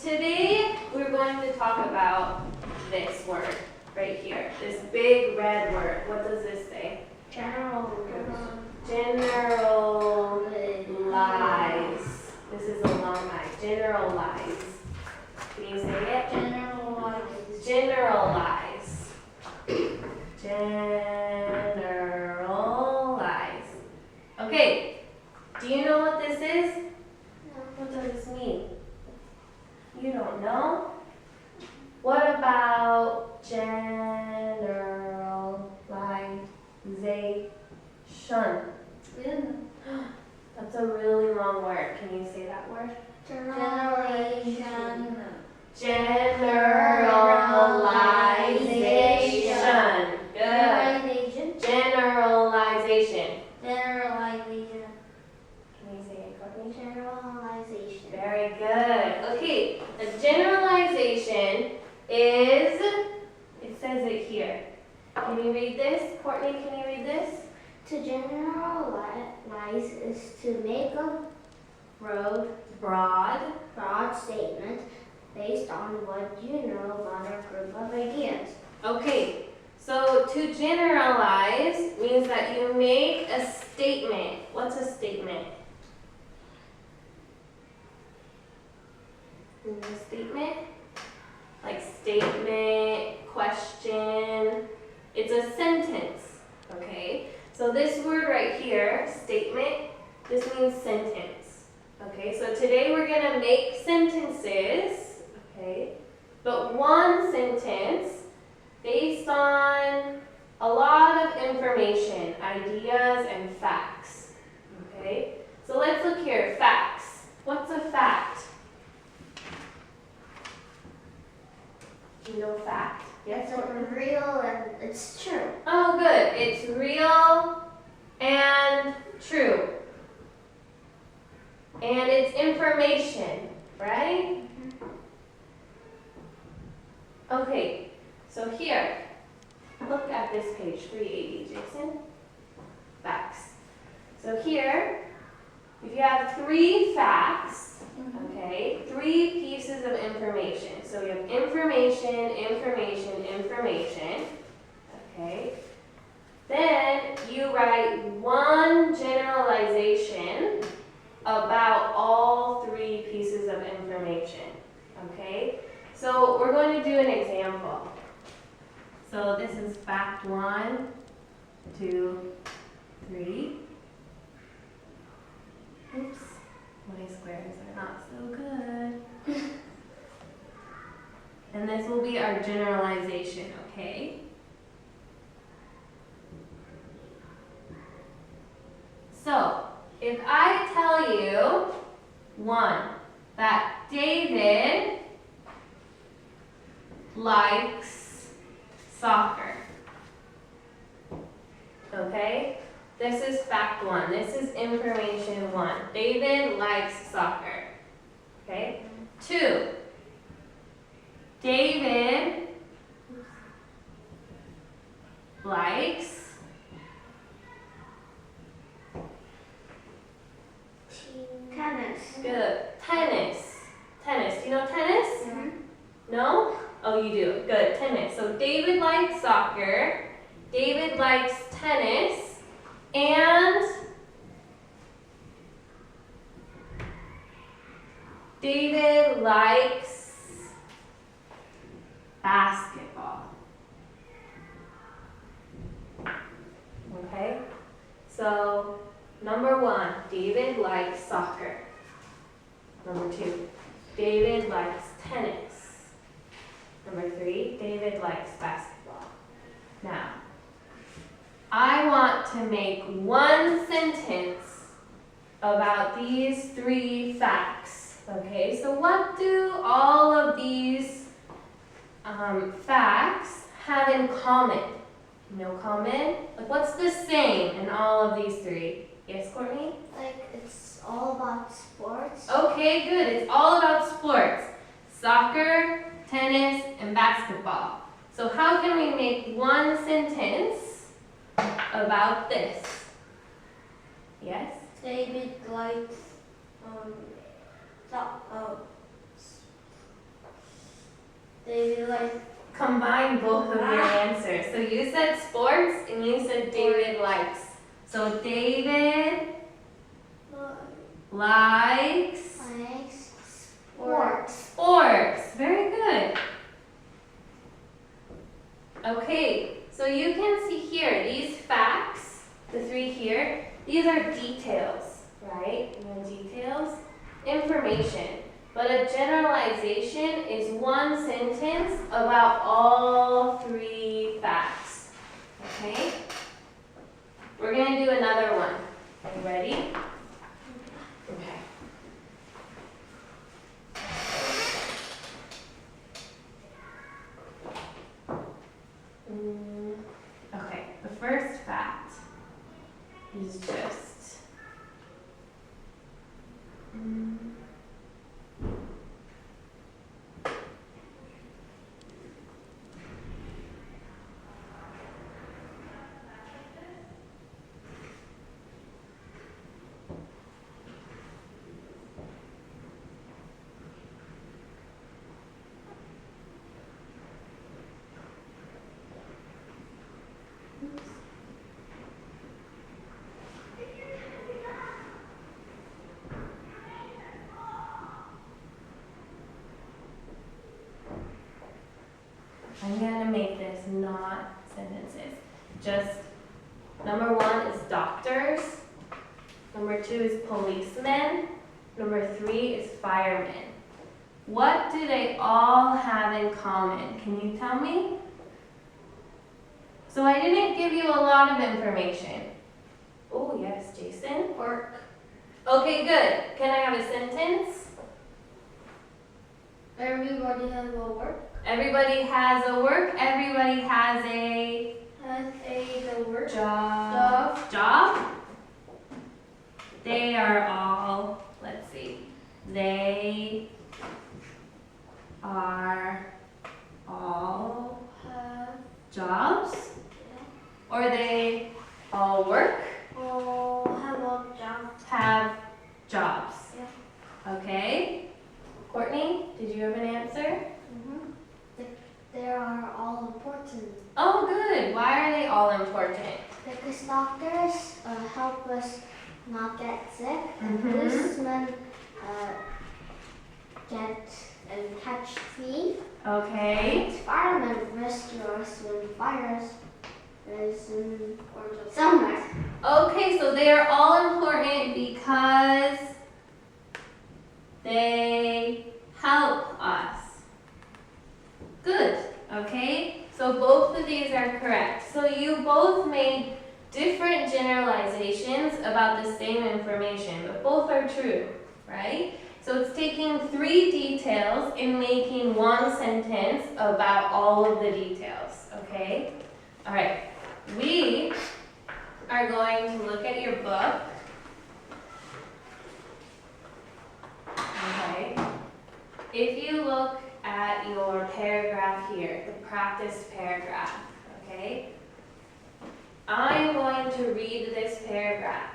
today we're going to talk about this word right here. This big red word. What does this say? Generalize. Generalize. This is a long I. Generalize. Can you say it? Generalize. Generalize. Generalize. Okay. Do you know what this is? What does this mean? You don't know? What about generalization? That's a really long word. Can you say that word? Generalization. Generalization. Good. Generalization. Generalization. Can you say it, Courtney? Generalization. Very good. Okay, a generalization is, it says it here. Can you read this? Courtney, can you read this? To generalize is to make a Broad. broad statement based on what you know about a group of ideas. Okay, so to generalize means that you make a statement. What's a statement? Is it a statement? Like statement, question. It's a sentence, okay? So this word right here, statement, this means sentence. Okay, so today we're gonna make sentences, okay? But one sentence based on a lot of information, ideas, and facts, okay? So let's look here, facts. What's a fact? Do you know fact? Yes, It's real and it's true. Oh, good. It's real and true. And it's information, right? Okay, so here, look at this page, 380, Jason. Facts. So here, if you have 3 facts, okay, 3 pieces of information. So you have information, okay. Then you write one generalization about all 3 pieces of information, okay? So we're going to do an example. So this is fact 1, 2, 3. Oops, my squares are not so good. And this will be our generalization, okay? So, if I tell you, 1, that David likes soccer, okay? This is fact 1. This is information 1. David likes soccer, okay? 2, David likes Tennis. good. Tennis. Tennis. Do you know tennis? Mm-hmm. No? Oh, you do. Good. Tennis. So David likes soccer. David likes tennis. And David likes basketball. Okay? So, number 1, David likes soccer. Number 2, David likes tennis. Number 3, David likes basketball. Now, I want to make one sentence about these 3 facts. Okay, so what do all of these facts have in common? No common? Like what's the same in all of these 3? Yes, Courtney? Like it's all about sports. Okay, good. It's all about sports. Soccer, tennis, and basketball. So how can we make one sentence about this? Yes? David likes They like Combine both of your answers. So you said sports and you said David likes. So David likes sports. sports. Very good. Okay, so you can see here, these facts, the three here, these are details, right? You know, details, information. But a generalization is one sentence about all three facts. Okay? We're going to do another one. Are you ready? Okay. Okay, the first fact is just. I'm going to make this not sentences. Just number 1 is doctors. Number 2 is policemen. Number 3 is firemen. What do they all have in common? Can you tell me? So I didn't give you a lot of information. Oh, yes, Jason. Work. Okay, good. Can I have a sentence? Everybody has a work. Everybody has a work. Everybody has a The work. job. They are all, let's see. They are all Have jobs. Or they all work, have a job. have jobs. Yeah. Okay. Courtney, did you have an answer? They are all important. Oh, good. Why are they all important? Because doctors help us not get sick, and Mhm. policemen get and catch thief. Okay. And firemen rescue us when fires is in somewhere. Okay, so they are all important because they help us. Good, okay? So both of these are correct. So you both made different generalizations about the same information, but both are true, right? So it's taking 3 details and making one sentence about all of the details, okay? All right, we are going to look at your book. Okay. If you look at your paragraph here, the practice paragraph, okay? I'm going to read this paragraph.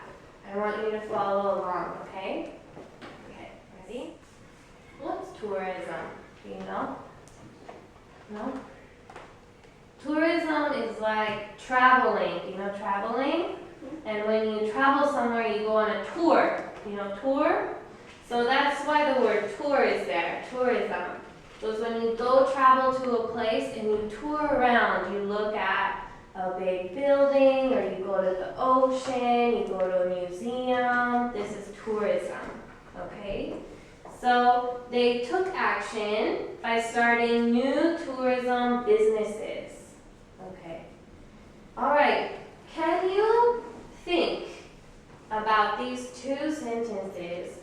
I want you to follow along, okay? Okay, ready? What's tourism? Do you know? No? Tourism is like traveling. You know traveling? And when you travel somewhere, you go on a tour. You know tour? So that's why the word tour is there, tourism. So it's when you go travel to a place and you tour around, you look at a big building, or you go to the ocean, you go to a museum. This is tourism, okay? So they took action by starting new tourism businesses. Okay. All right. Can you think about these 2 sentences?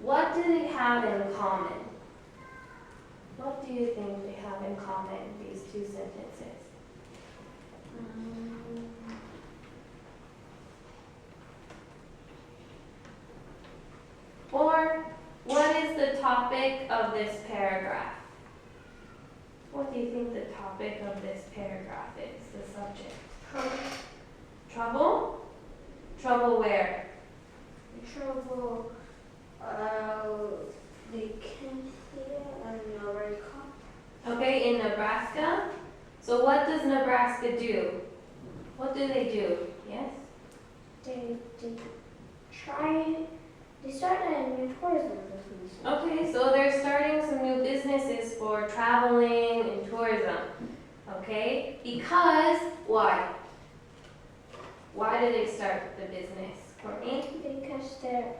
What do they have in common? What do you think they have in common, these 2 sentences? Or what is the topic of this paragraph? What do you think the topic of this paragraph is, the subject? Trouble? Trouble where? They can't see it and nobody Okay, in Nebraska. So what does Nebraska do? What do they do? Yes? They started a new tourism business. Okay, so they're starting some new businesses for traveling and tourism. Okay? Because why? Why did they start the business, Courtney? Because their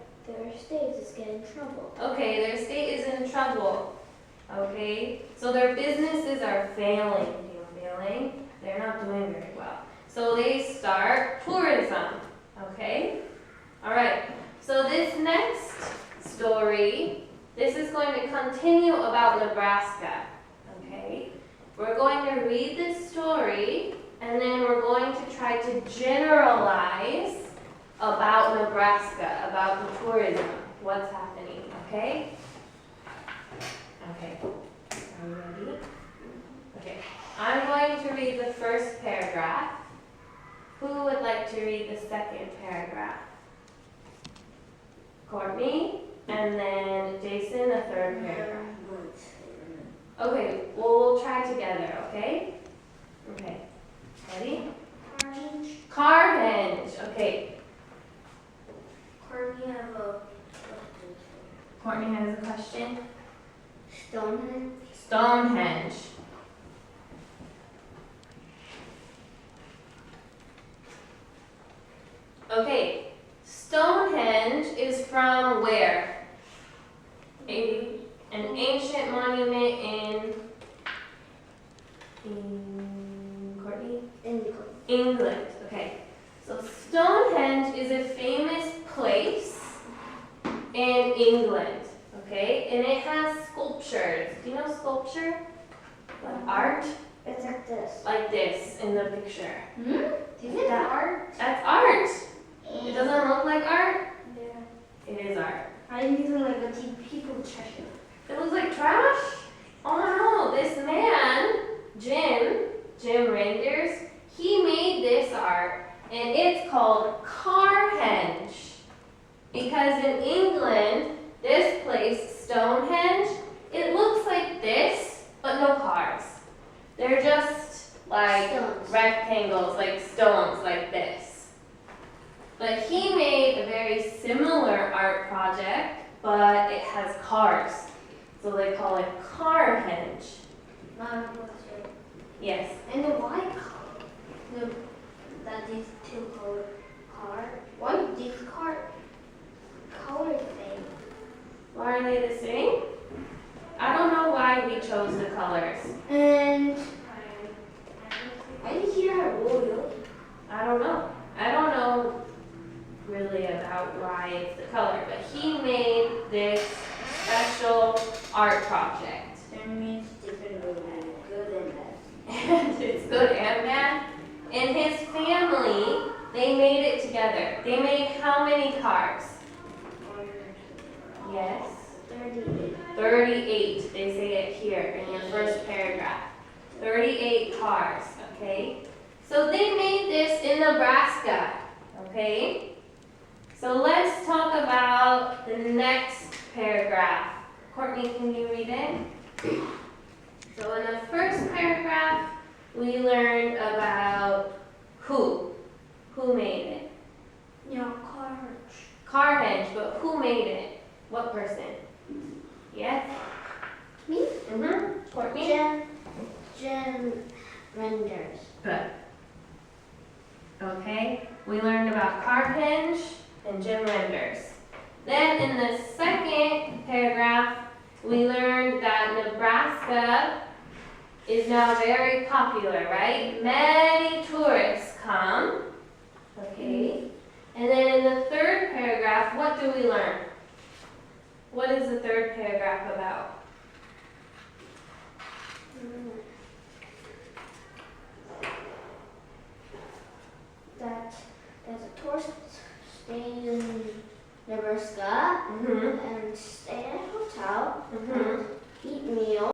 state is getting in trouble. Okay, their state is in trouble. Okay? So their businesses are failing. You know, failing? They're not doing very well. So they start tourism. Okay? Alright. So this next story, this is going to continue about Nebraska. Okay? We're going to read this story and then we're going to try to generalize about Nebraska, about the tourism, what's happening, okay? Okay, are you ready? Okay, I'm going to read the first paragraph. Who would like to read the second paragraph? Courtney, and then Jason, the third paragraph. Okay, well, we'll try together, okay? Okay, ready? Carhenge, okay. Courtney, I have a Courtney has a question. Stonehenge. Stonehenge. Okay, Stonehenge is from where? An ancient monument in Courtney? England. Okay, so Stonehenge is a famous place in England. Okay, and it has sculptures. Do you know sculpture? Like art? It's like this. Like this in the picture. Is it art? That's art. It doesn't look like art? Yeah. It is art. I using like a people treasure. It looks like trash? Oh no, this man, Jim Renders, he made this art and it's called Carhenge. Because in England, this place, Stonehenge, it looks like this, but no cars. They're just like Stones. rectangles, like stones, like this. But he made a very similar art project, but it has cars. So they call it Carhenge. Yes. And the white color. That these two color. Why these color thing? Why are they the same? I don't know why we chose the colors. And I think here are royal. I don't know. I don't know really about why it's the color, but he made this special art project. That means different good and bad. And it's good and bad. And his family, they made it together. They made how many cars? Yes. 38. 38. They say it here in the first paragraph. 38 cars, okay? So they made this in Nebraska, okay? So let's talk about the next paragraph. Courtney, can you read it? So in the first paragraph, we learned about who made it. Yeah, Carhenge, but who made it? What person? Yes? Me? Mm-hmm. Courtney? Jen Renders. Good. Okay, we learned about Carhenge and Jim Renders. Then in the second paragraph, we learned that Nebraska is now very popular, right? Many tourists come. Okay. And then in the third paragraph, what do we learn? What is the third paragraph about? That a tourist staying in Nebraska Mm-hmm. and stay at a hotel Mm-hmm. and eat meals.